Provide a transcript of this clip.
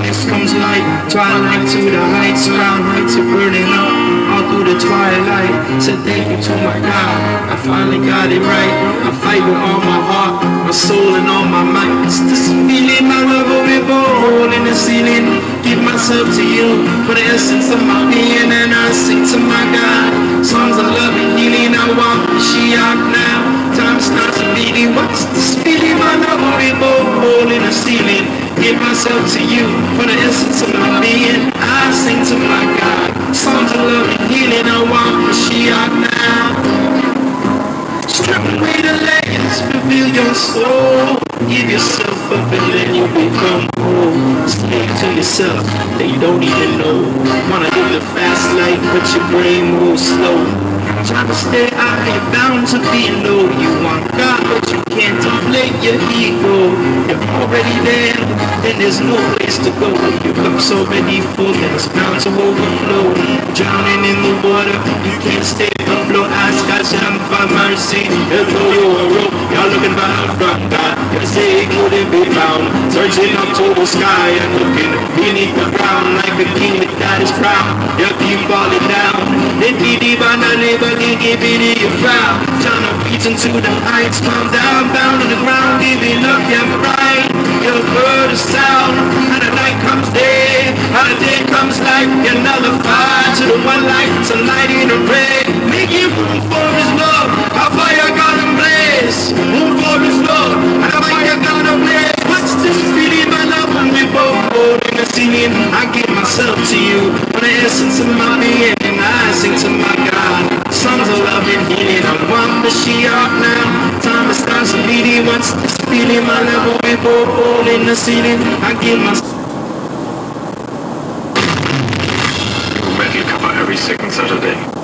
darkness comes light, twilight to the heights, crown heights are burning up, all through the twilight. Said thank you to my God, I finally got it right. I fight with all my heart, my soul and all my might. It's this feeling, my love will be hole in the ceiling. Give myself to you for the essence of my being, and I sing to my God songs of love and healing. I want the Shiach now. Time starts beating. What's this feeling? My love will be hole in the ceiling. Give myself to you for the essence of my being. I sing to my God songs of love and healing. I want the Shiach now. Strip away the layers, reveal your soul. Give yourself up and then you become whole. Slave to yourself that you don't even know. Wanna live the fast life but your brain moves slow. Trying to stay high, you're bound to be low. You want God but you can't deflate your ego. You're already there, then there's no place to go. Your cup's already full and it's bound to overflow. Drowning in the water, you can't stay afloat. Ask Hashem for mercy, he'll throw you a rope. You're looking for help from God, you say it couldn't be found. Searching up to the sky and looking beneath the ground. Like a king that got his crown, you keep falling down. Then be deep on the labor, they give it your frown. Trying to reach into the heights, calm down, bound on the ground. Giving up your pride, you'll hear the sound. And the night comes day, and the day comes night. You nullify to the one light, to light in the red. Making room for his love, how fire gonna blaze. Room for his love, and how fire gonna blaze. What's this feeling, my love, when we both hold in the ceiling? I give myself to you, for the essence of my being, and I sing to my God songs of love and healing. I want the Shiach now. Time starts bleeding. What's this feeling, my love, when we both hold in the ceiling? I give myself. Metal cover every second Saturday.